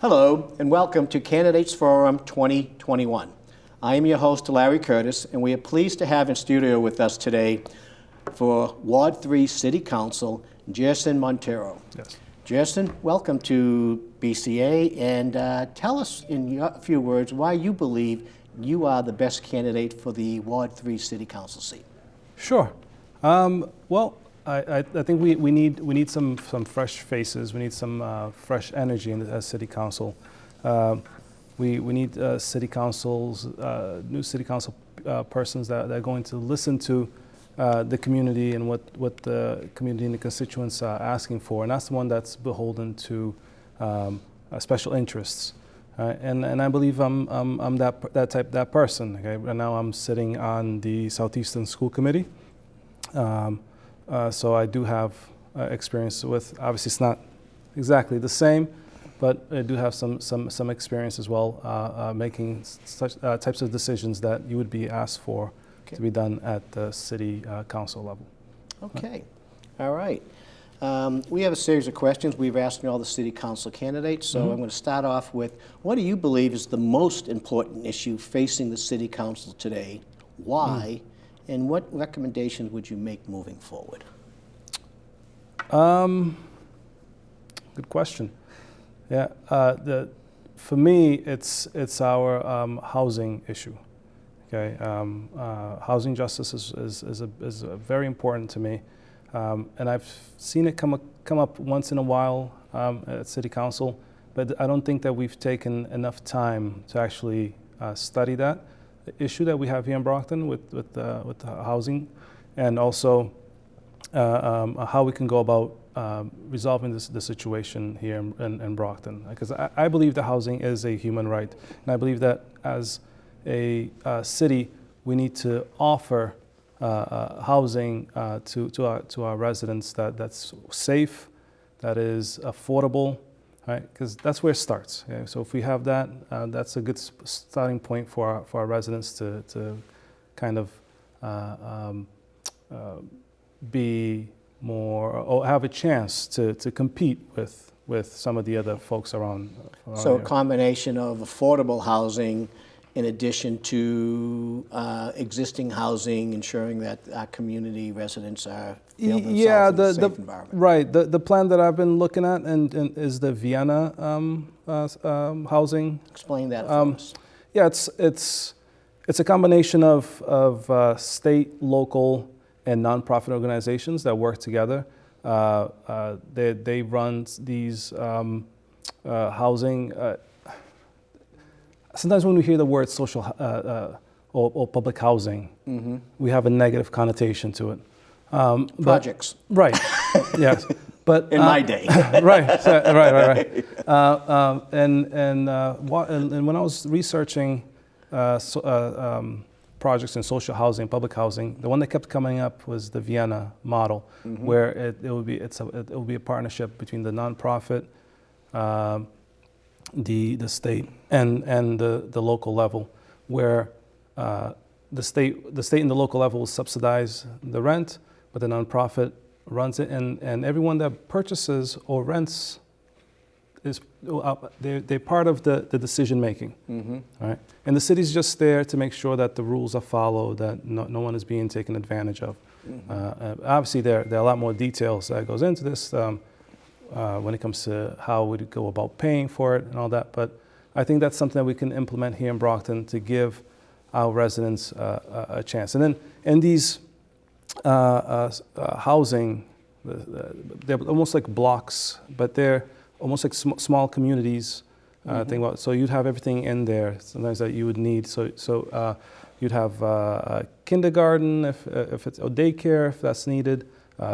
Hello, and welcome to Candidates Forum 2021. I am your host, Larry Curtis, and we are pleased to have in studio with us today for Ward 3 City Council, Gerson Monteiro. Yes. Gerson, welcome to BCA, and tell us in a few words why you believe you are the best candidate for the Ward 3 City Council seat. Sure. Well, I think we need some fresh faces. We need some fresh energy in the City Council. We need city councils, new city council persons that are going to listen to the community and what the community and the constituents are asking for, and that's the one that's beholden to special interests. And I believe I'm that person. Okay, right now I'm sitting on the Southeastern School Committee, so I do have experience with. Obviously, it's not exactly the same, but I do have some experience as well making such types of decisions that you would be asked for to be done at the city council level. Okay, all right. We have a series of questions we've asked all the city council candidates, so I'm going to start off with, what do you believe is the most important issue facing the city council today? Why? And what recommendations would you make moving forward? Good question. Yeah, for me, it's our housing issue. Okay, housing justice is very important to me, and I've seen it come up once in a while at City Council, but I don't think that we've taken enough time to actually study that issue that we have here in Brockton with the housing, and also how we can go about resolving the situation here in Brockton. Because I believe that housing is a human right, and I believe that as a city, we need to offer housing to our residents that's safe, that is affordable, right? Because that's where it starts. Okay? So if we have that, that's a good starting point for our residents to kind of be more, or have a chance to compete with some of the other folks around So a here. combination of affordable housing in addition to existing housing, ensuring that our community residents are feel themselves in a safe environment. Right. The plan that I've been looking at and is the Vienna housing. Explain that for us. Yeah, it's a combination of state, local, and nonprofit organizations that work together. They run these housing. Sometimes when we hear the word social or public housing, we have a negative connotation to it. Projects. Right. Yes. But in my day. Right. Right. And when I was researching projects in social housing, public housing, the one that kept coming up was the Vienna model, where it will be a partnership between the nonprofit, the state, and the local level, where the state and the local level will subsidize the rent, but the nonprofit runs it, and everyone that purchases or rents is they're part of the decision making, right? And the city's just there to make sure that the rules are followed, that no one is being taken advantage of. Obviously, there are a lot more details that goes into this when it comes to how we go about paying for it and all that. But I think that's something that we can implement here in Brockton to give our residents a chance. And then in these housing, they're almost like blocks, but they're almost like small communities. Think about, so you'd have everything in there sometimes that you would need. So you'd have a kindergarten if it's a daycare if that's needed.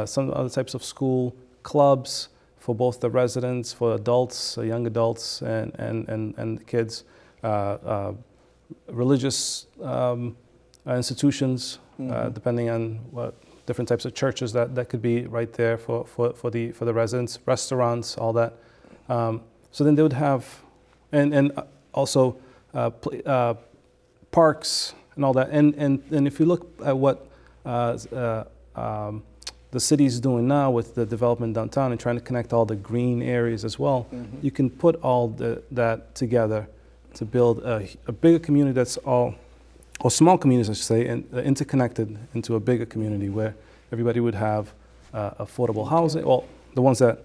Some other types of school clubs for both the residents, for adults, young adults, and kids. Religious institutions, depending on what different types of churches that could be right there for the residents. Restaurants, all that. So then they would have, and also parks and all that. And if you look at what the city's doing now with the development downtown and trying to connect all the green areas as well, you can put all that together to build a bigger community that's all, or small communities, I should say, and interconnected into a bigger community where everybody would have affordable housing. Well, the ones that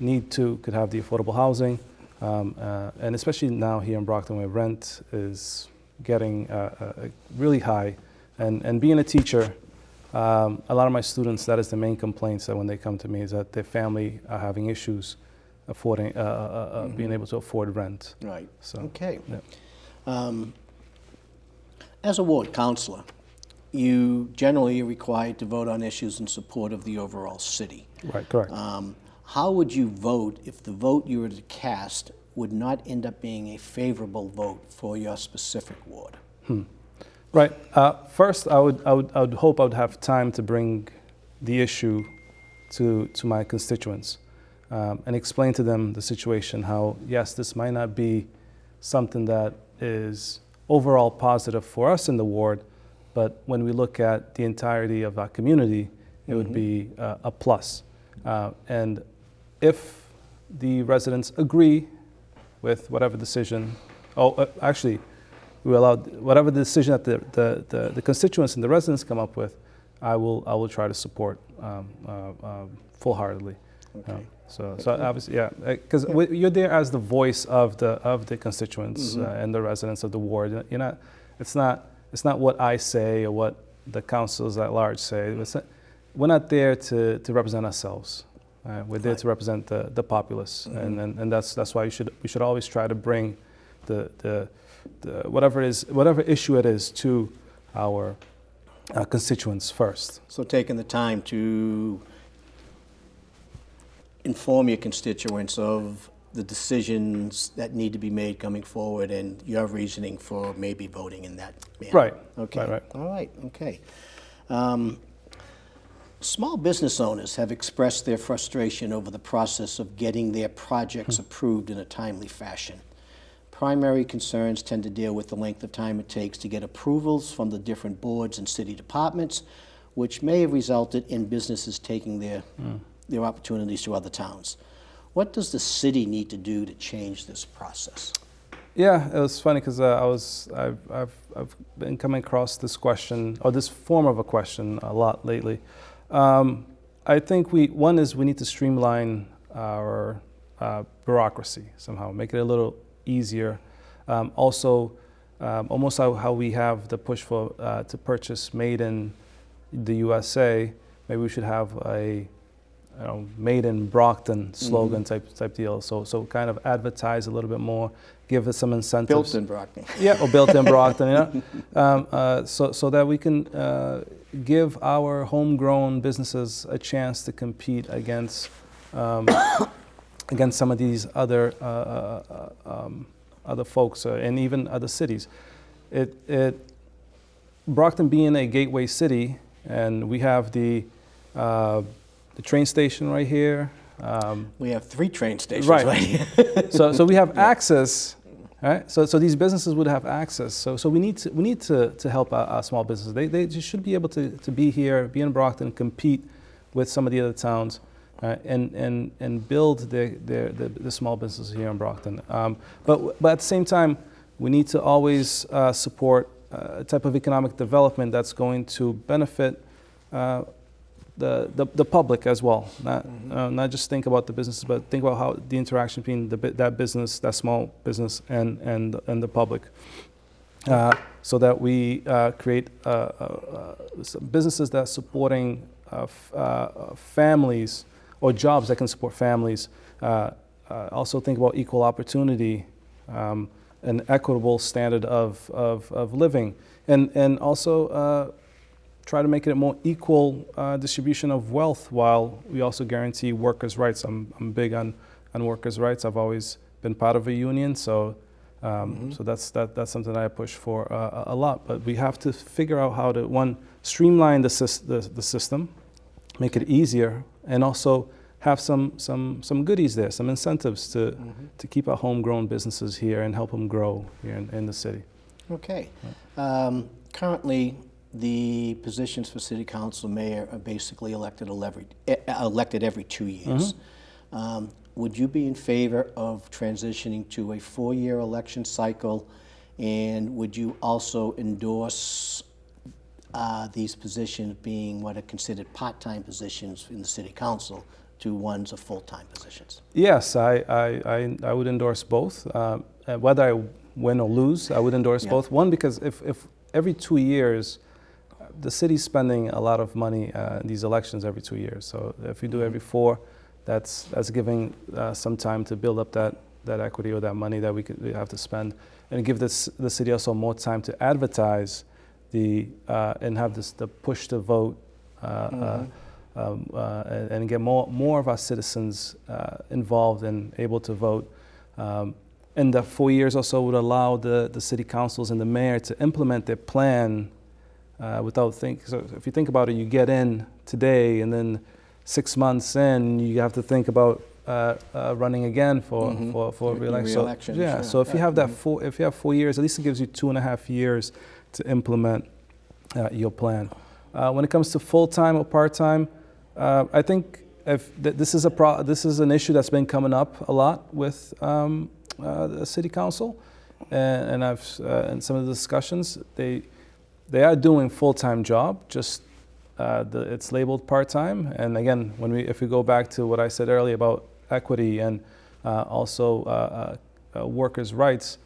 need to could have the affordable housing, and especially now here in Brockton where rent is getting really high. And being a teacher, a lot of my students, that is the main complaints that when they come to me is that their family are having issues affording, being able to afford rent. Right. So, Okay. yeah. As a ward councilor, you generally are required to vote on issues in support of the overall city. Right, correct. How would you vote if the vote you were to cast would not end up being a favorable vote for your specific ward? Right. First, I would hope I would have time to bring the issue to my constituents and explain to them the situation, how, yes, this might not be something that is overall positive for us in the ward, but when we look at the entirety of our community, it would be a plus. And if the residents agree with whatever decision, actually, we allowed whatever decision that the constituents and the residents come up with, I will try to support full-heartedly. Okay. So obviously, yeah, because you're there as the voice of the constituents and the residents of the ward. You're not. It's not what I say or what the councils at large say. We're not there to represent ourselves. We're there to represent the populace, and that's why we should always try to bring the whatever issue it is to our constituents first. So taking the time to inform your constituents of the decisions that need to be made coming forward and your reasoning for maybe voting in that manner. Right. Okay. Right. All right. Okay. Small business owners have expressed their frustration over the process of getting their projects approved in a timely fashion. Primary concerns tend to deal with the length of time it takes to get approvals from the different boards and city departments, which may have resulted in businesses taking their opportunities to other towns. What does the city need to do to change this process? Yeah, it was funny because I've been coming across this question, or this form of a question, a lot lately. I think one is we need to streamline our bureaucracy somehow, make it a little easier. Also, almost how we have the push for to purchase made in the USA. Maybe we should have a made in Brockton slogan type deal. So kind of advertise a little bit more, give us some incentives. Built in Brockton. Yeah, or built in Brockton, you know, so that we can give our homegrown businesses a chance to compete against some of these other folks and even other cities. Brockton being a gateway city, and we have the train station right here. We have 3 train stations right here. so we have access, right? So these businesses would have access. So we need to help our small businesses. They just should be able to be here, be in Brockton, compete with some of the other towns, and build the small businesses here in Brockton. But at the same time, we need to always support a type of economic development that's going to benefit the public as well. Not just think about the businesses, but think about how the interaction between that business, that small business, and the public, so that we create businesses that are supporting families or jobs that can support families. Also think about equal opportunity, an equitable standard of living, and also try to make it a more equal distribution of wealth, while we also guarantee workers' rights. I'm big on workers' rights. I've always been part of a union, so that's something I push for a lot. But we have to figure out how to streamline the system, make it easier, and also have some goodies there, some incentives to keep our homegrown businesses here and help them grow here in the city. Okay. Currently, the positions for city council, mayor are basically elected every 2 years. Would you be in favor of transitioning to a 4-year election cycle? And would you also endorse these positions being what are considered part-time positions in the city council to ones of full-time positions? Yes, I would endorse both. Whether I win or lose, I would endorse both. One, because if every 2 years, the city's spending a lot of money in these elections every 2 years. So if you do every 4, that's giving some time to build up that equity or that money that we have to spend, and give the city also more time to advertise and have the push to vote, and get more of our citizens involved and able to vote. And the 4 years also would allow the city councils and the mayor to implement their plan without thinking. So if you think about it, you get in today, and then 6 months in, you have to think about running again for re-election. Sure. So if you have if you have 4 years, at least it gives you 2.5 years to implement your plan. When it comes to full-time or part-time, I think this is an issue that's been coming up a lot with the city council, and I've in some of the discussions, they are doing full-time job, just it's labeled part-time. And again, if we go back to what I said earlier about equity and also workers' rights,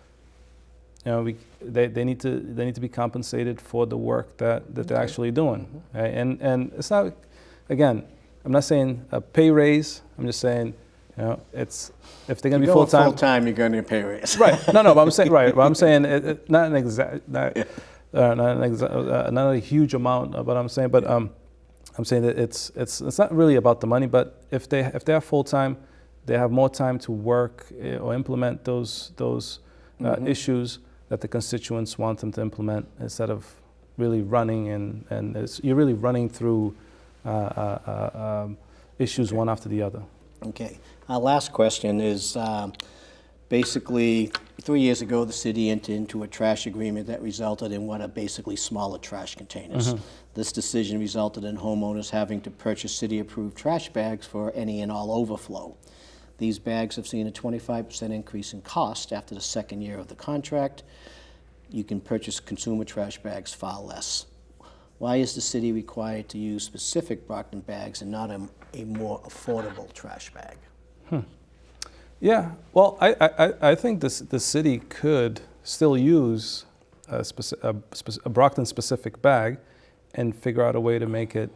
they need to be compensated for the work that they're actually doing. Right? And it's not, again, I'm not saying a pay raise. I'm just saying, it's if they're going to be full-time. Full-time, you're going to get a pay raise. Right. No. But I'm saying right. But I'm saying not an exact. Not a huge amount, but I'm saying that it's not really about the money. But if they are full time, they have more time to work or implement those issues that the constituents want them to implement, instead of really running and you're really running through issues one after the other. Okay. Our last question is basically 3 years ago, the city entered into a trash agreement that resulted in what are basically smaller trash containers. This decision resulted in homeowners having to purchase city-approved trash bags for any and all overflow. These bags have seen a 25% increase in cost after the second year of the contract. You can purchase consumer trash bags far less. Why is the city required to use specific Brockton bags and not a more affordable trash bag? Yeah, well, I think the city could still use a Brockton-specific bag and figure out a way to make it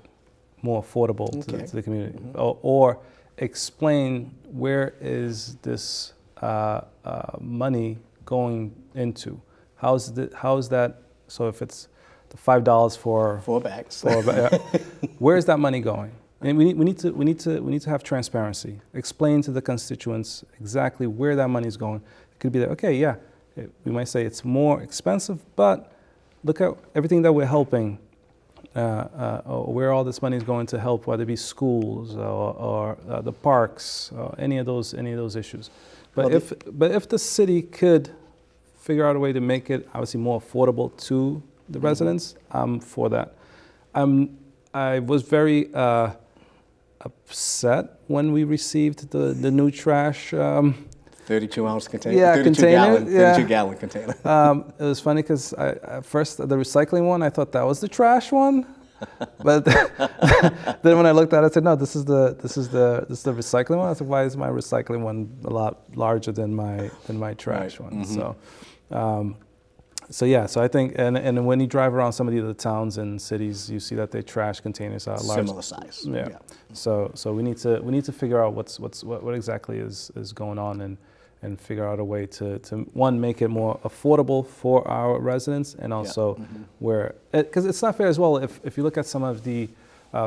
more affordable to the community, or explain where is this money going into. How's that? So if it's the $5 for 4 bags, where is that money going? And we need to have transparency. Explain to the constituents exactly where that money is going. It could be that, okay, yeah, we might say it's more expensive, but look at everything that we're helping, or where all this money is going to help, whether it be schools or the parks, or any of those issues. But if the city could figure out a way to make it obviously more affordable to the residents, I'm for that. I was very upset when we received the new trash. 32-ounce container. Yeah, 32-gallon container. It was funny because at first the recycling one, I thought that was the trash one, but then when I looked at it, I said, no, this is the recycling one. I said, why is my recycling one a lot larger than my trash one? So yeah, so I think, and when you drive around some of the other towns and cities, you see that their trash containers are large, similar size. Yeah. So we need to figure out what exactly is going on, and figure out a way to one, make it more affordable for our residents, and also where, because it's not fair as well if you look at some of the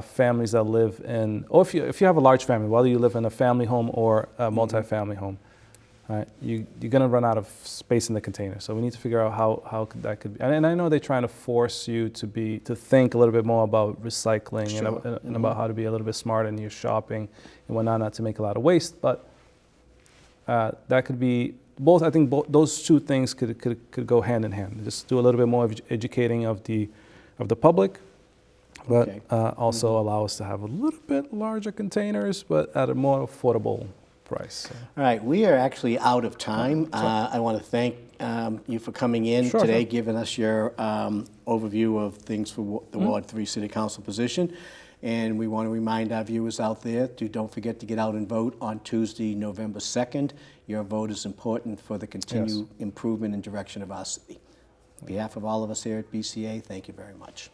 families that live in, or if you have a large family, whether you live in a family home or a multi-family home. Right, you're going to run out of space in the container. So we need to figure out how that could be. And I know they're trying to force you to think a little bit more about recycling, and about how to be a little bit smart in your shopping and whatnot, not to make a lot of waste. But that could be both. I think those two things could go hand in hand. Just do a little bit more of educating of the of the public, but Okay. also allow us to have a little bit larger containers, but at a more affordable price. All right, we are actually out of time. I want to thank you for coming in Sure, today, sure. giving us your overview of things for the Ward 3 City Council position. And we want to remind our viewers out there to don't forget to get out and vote on Tuesday, November 2nd. Your vote is important for the continued improvement and direction of our city. On behalf of all of us here at BCA, thank you very much.